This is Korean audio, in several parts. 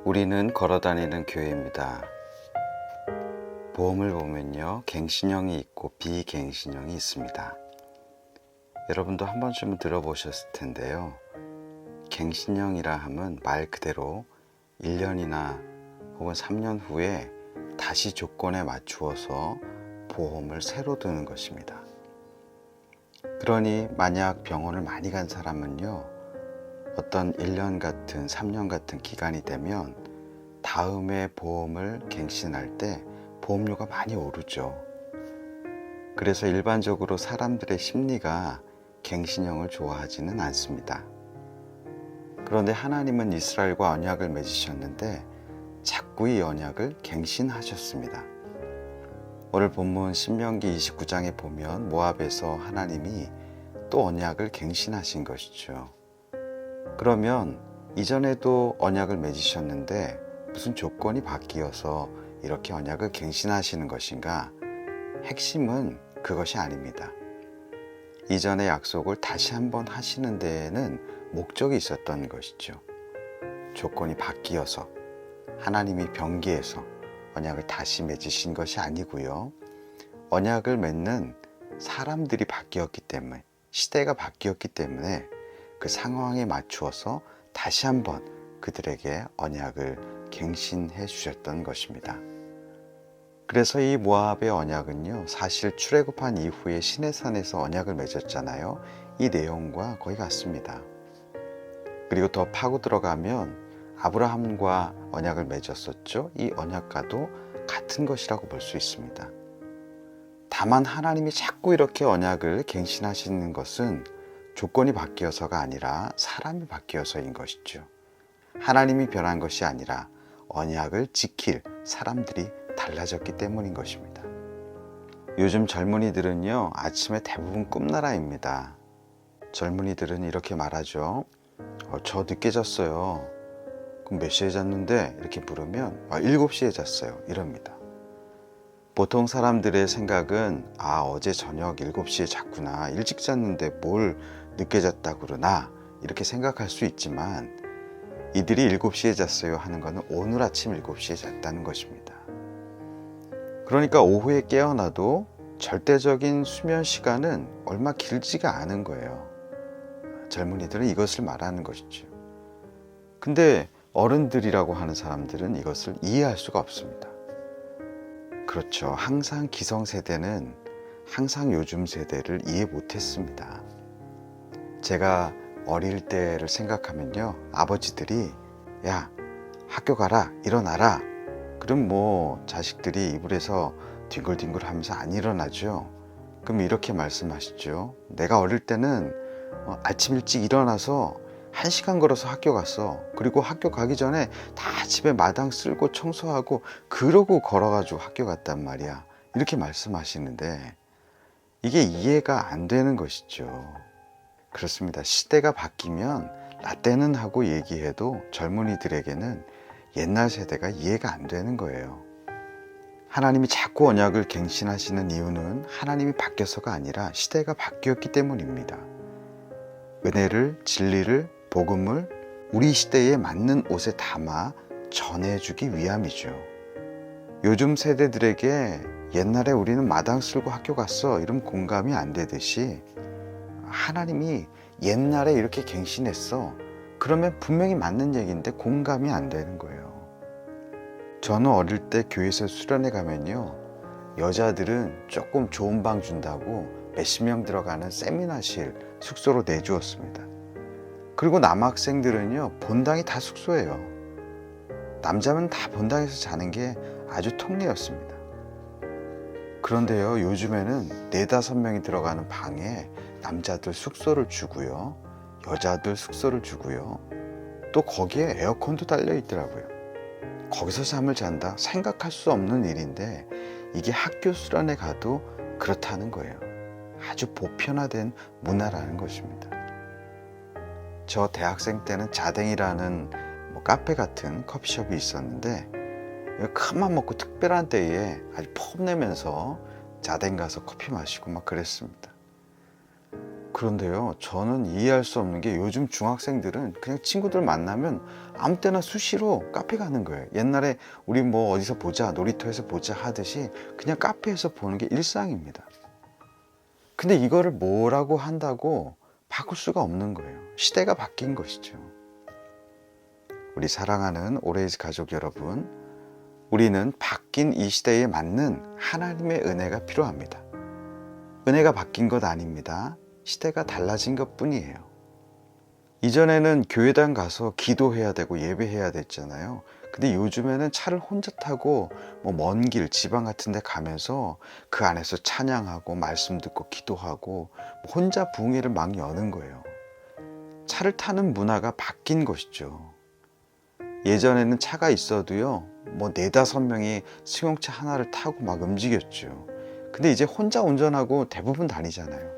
우리는 걸어다니는 교회입니다. 보험을 보면요, 갱신형이 있고 비갱신형이 있습니다. 여러분도 한 번쯤은 들어보셨을 텐데요. 갱신형이라 함은 말 그대로 1년이나 혹은 3년 후에 다시 조건에 맞추어서 보험을 새로 드는 것입니다. 그러니 만약 병원을 많이 간 사람은요, 어떤 1년 같은 3년 같은 기간이 되면 다음에 보험을 갱신할 때 보험료가 많이 오르죠. 그래서 일반적으로 사람들의 심리가 갱신형을 좋아하지는 않습니다. 그런데 하나님은 이스라엘과 언약을 맺으셨는데 자꾸 이 언약을 갱신하셨습니다. 오늘 본문 신명기 29장에 보면 모압에서 하나님이 또 언약을 갱신하신 것이죠. 그러면 이전에도 언약을 맺으셨는데 무슨 조건이 바뀌어서 이렇게 언약을 갱신하시는 것인가? 핵심은 그것이 아닙니다. 이전의 약속을 다시 한번 하시는 데에는 목적이 있었던 것이죠. 조건이 바뀌어서 하나님이 변기에서 언약을 다시 맺으신 것이 아니고요. 언약을 맺는 사람들이 바뀌었기 때문에, 시대가 바뀌었기 때문에 그 상황에 맞추어서 다시 한번 그들에게 언약을 갱신해 주셨던 것입니다. 그래서 이 모압의 언약은요, 사실 출애굽한 이후에 시내산에서 언약을 맺었잖아요. 이 내용과 거의 같습니다. 그리고 더 파고 들어가면 아브라함과 언약을 맺었었죠. 이 언약과도 같은 것이라고 볼 수 있습니다. 다만 하나님이 자꾸 이렇게 언약을 갱신하시는 것은 조건이 바뀌어서가 아니라 사람이 바뀌어서인 것이죠. 하나님이 변한 것이 아니라 언약을 지킬 사람들이 달라졌기 때문인 것입니다. 요즘 젊은이들은요, 아침에 대부분 꿈나라입니다. 젊은이들은 이렇게 말하죠. 저 늦게 잤어요. 그럼 몇 시에 잤는데? 이렇게 물으면 7시에 잤어요. 이럽니다. 보통 사람들의 생각은 어제 저녁 7시에 잤구나. 일찍 잤는데 뭘 늦게 잤다고 그러나? 이렇게 생각할 수 있지만 이들이 7시에 잤어요 하는 것은 오늘 아침 7시에 잤다는 것입니다. 그러니까 오후에 깨어나도 절대적인 수면 시간은 얼마 길지가 않은 거예요. 젊은이들은 이것을 말하는 것이죠. 근데 어른들이라고 하는 사람들은 이것을 이해할 수가 없습니다. 그렇죠. 항상 기성세대는 항상 요즘 세대를 이해 못했습니다. 제가 어릴 때를 생각하면요, 아버지들이 야, 학교 가라, 일어나라. 그럼 자식들이 이불에서 뒹굴뒹굴 하면서 안 일어나죠. 그럼 이렇게 말씀하시죠. 내가 어릴 때는 아침 일찍 일어나서 1시간 걸어서 학교 갔어. 그리고 학교 가기 전에 다 집에 마당 쓸고 청소하고 그러고 걸어가지고 학교 갔단 말이야. 이렇게 말씀하시는데 이게 이해가 안 되는 것이죠. 그렇습니다. 시대가 바뀌면 라떼는 하고 얘기해도 젊은이들에게는 옛날 세대가 이해가 안 되는 거예요. 하나님이 자꾸 언약을 갱신하시는 이유는 하나님이 바뀌어서가 아니라 시대가 바뀌었기 때문입니다. 은혜를, 진리를, 복음을 우리 시대에 맞는 옷에 담아 전해주기 위함이죠. 요즘 세대들에게 옛날에 우리는 마당 쓸고 학교 갔어 이러면 공감이 안 되듯이 하나님이 옛날에 이렇게 갱신했어 그러면 분명히 맞는 얘기인데 공감이 안 되는 거예요. 저는 어릴 때 교회에서 수련회 가면요, 여자들은 조금 좋은 방 준다고 몇십 명 들어가는 세미나실 숙소로 내주었습니다. 그리고 남학생들은요, 본당이 다 숙소예요. 남자는 다 본당에서 자는 게 아주 통례였습니다. 그런데요, 요즘에는 4-5명이 들어가는 방에 남자들 숙소를 주고요, 여자들 숙소를 주고요, 또 거기에 에어컨도 달려 있더라고요. 거기서 잠을 잔다? 생각할 수 없는 일인데 이게 학교 수련회 가도 그렇다는 거예요. 아주 보편화된 문화라는 것입니다. 저 대학생 때는 자댕이라는 카페 같은 커피숍이 있었는데 큰맘 먹고 특별한 때에 아주 폼내면서 자댕 가서 커피 마시고 막 그랬습니다. 그런데요, 저는 이해할 수 없는 게 요즘 중학생들은 그냥 친구들 만나면 아무 때나 수시로 카페 가는 거예요. 옛날에 우리 뭐 어디서 보자, 놀이터에서 보자 하듯이 그냥 카페에서 보는 게 일상입니다. 근데 이거를 뭐라고 한다고 바꿀 수가 없는 거예요. 시대가 바뀐 것이죠. 우리 사랑하는 오레이즈 가족 여러분, 우리는 바뀐 이 시대에 맞는 하나님의 은혜가 필요합니다. 은혜가 바뀐 것 아닙니다. 시대가 달라진 것 뿐이에요. 이전에는 교회당 가서 기도해야 되고 예배해야 됐잖아요. 근데 요즘에는 차를 혼자 타고 뭐 먼 길, 지방 같은 데 가면서 그 안에서 찬양하고 말씀 듣고 기도하고 혼자 부흥회를 막 여는 거예요. 차를 타는 문화가 바뀐 것이죠. 예전에는 차가 있어도요, 뭐 4~5명이 승용차 하나를 타고 막 움직였죠. 근데 이제 혼자 운전하고 대부분 다니잖아요.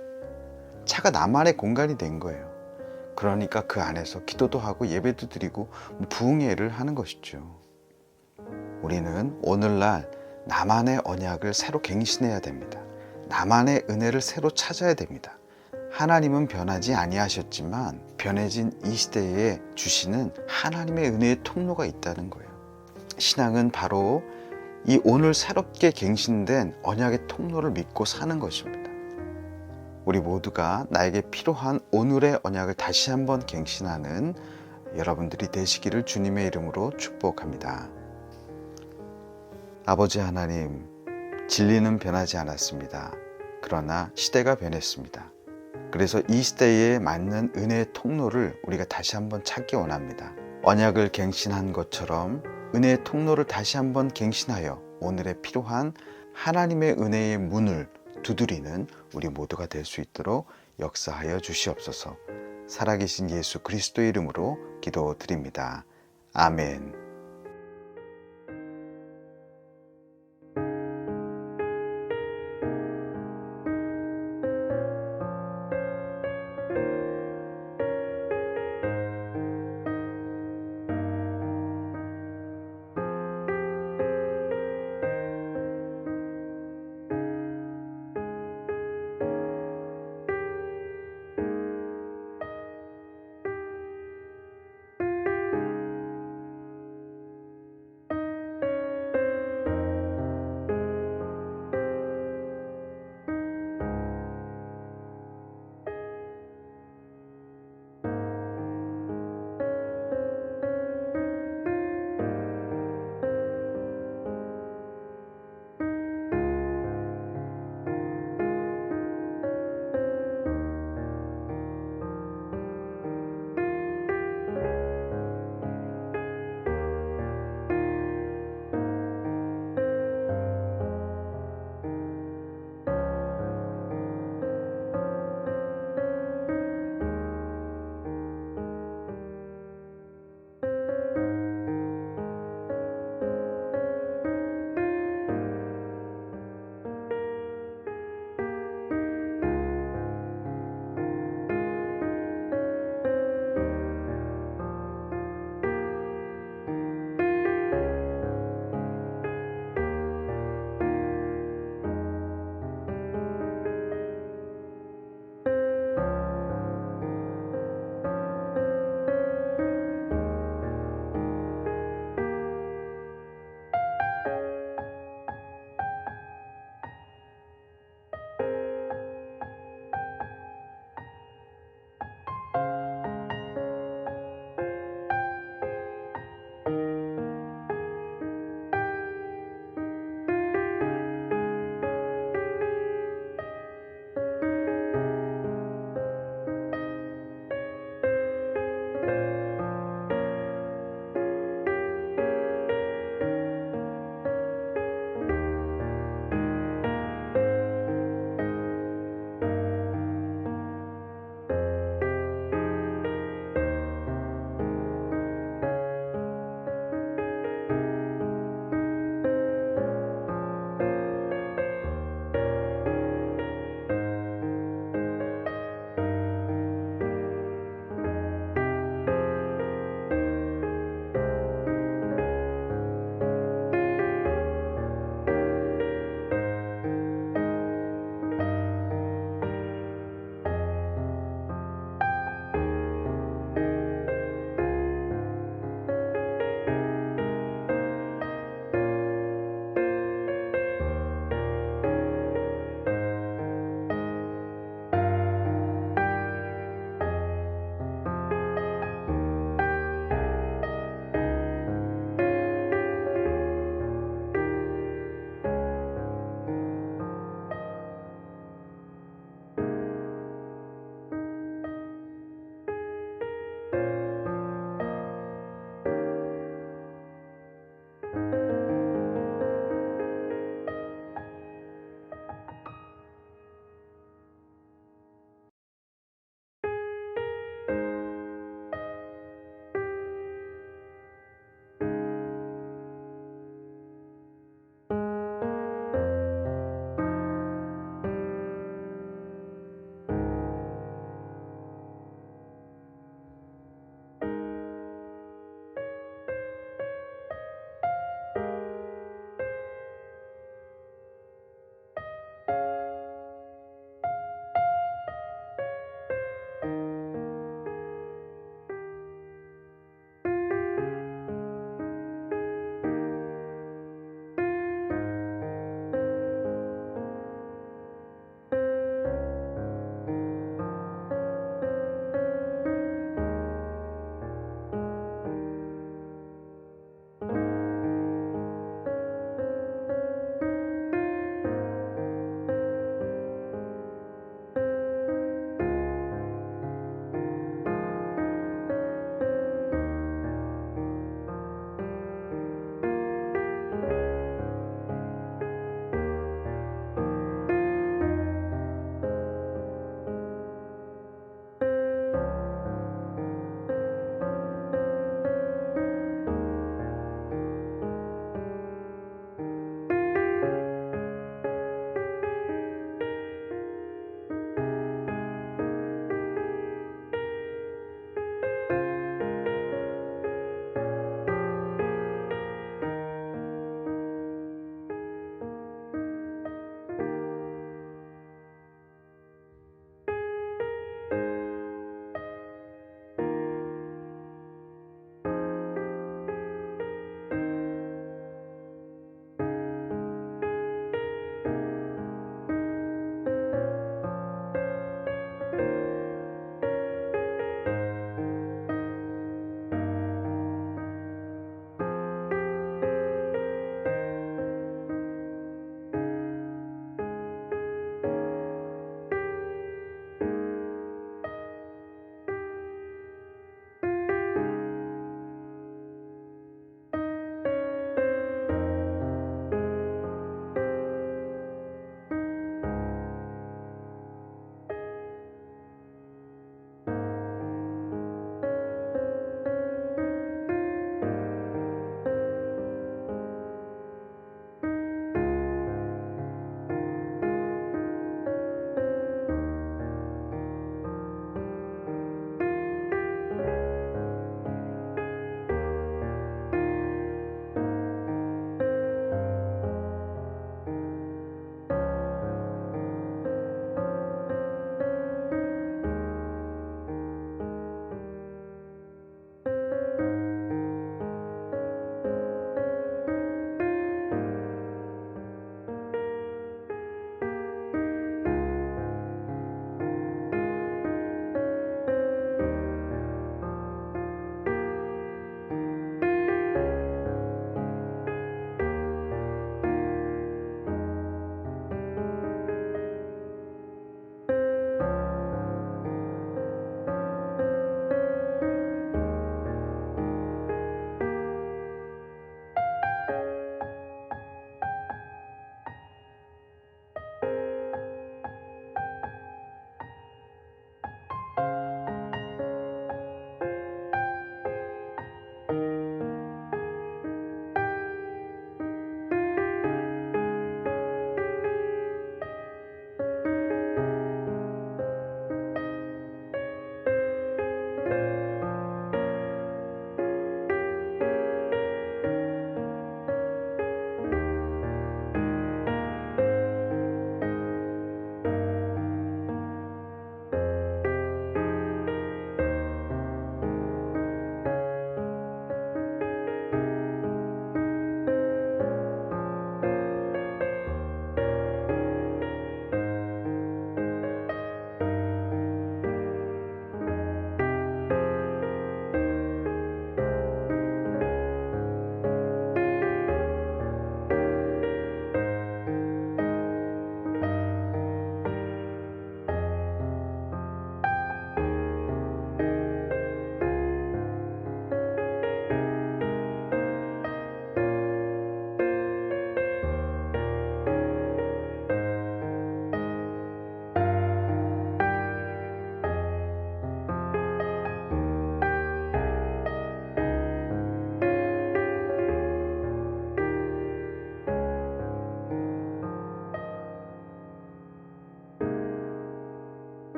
차가 나만의 공간이 된 거예요. 그러니까 그 안에서 기도도 하고 예배도 드리고 부흥회를 하는 것이죠. 우리는 오늘날 나만의 언약을 새로 갱신해야 됩니다. 나만의 은혜를 새로 찾아야 됩니다. 하나님은 변하지 아니하셨지만 변해진 이 시대에 주시는 하나님의 은혜의 통로가 있다는 거예요. 신앙은 바로 이 오늘 새롭게 갱신된 언약의 통로를 믿고 사는 것입니다. 우리 모두가 나에게 필요한 오늘의 언약을 다시 한번 갱신하는 여러분들이 되시기를 주님의 이름으로 축복합니다. 아버지 하나님, 진리는 변하지 않았습니다. 그러나 시대가 변했습니다. 그래서 이 시대에 맞는 은혜의 통로를 우리가 다시 한번 찾기 원합니다. 언약을 갱신한 것처럼 은혜의 통로를 다시 한번 갱신하여 오늘에 필요한 하나님의 은혜의 문을 두드리는 우리 모두가 될 수 있도록 역사하여 주시옵소서. 살아계신 예수 그리스도의 이름으로 기도드립니다. 아멘.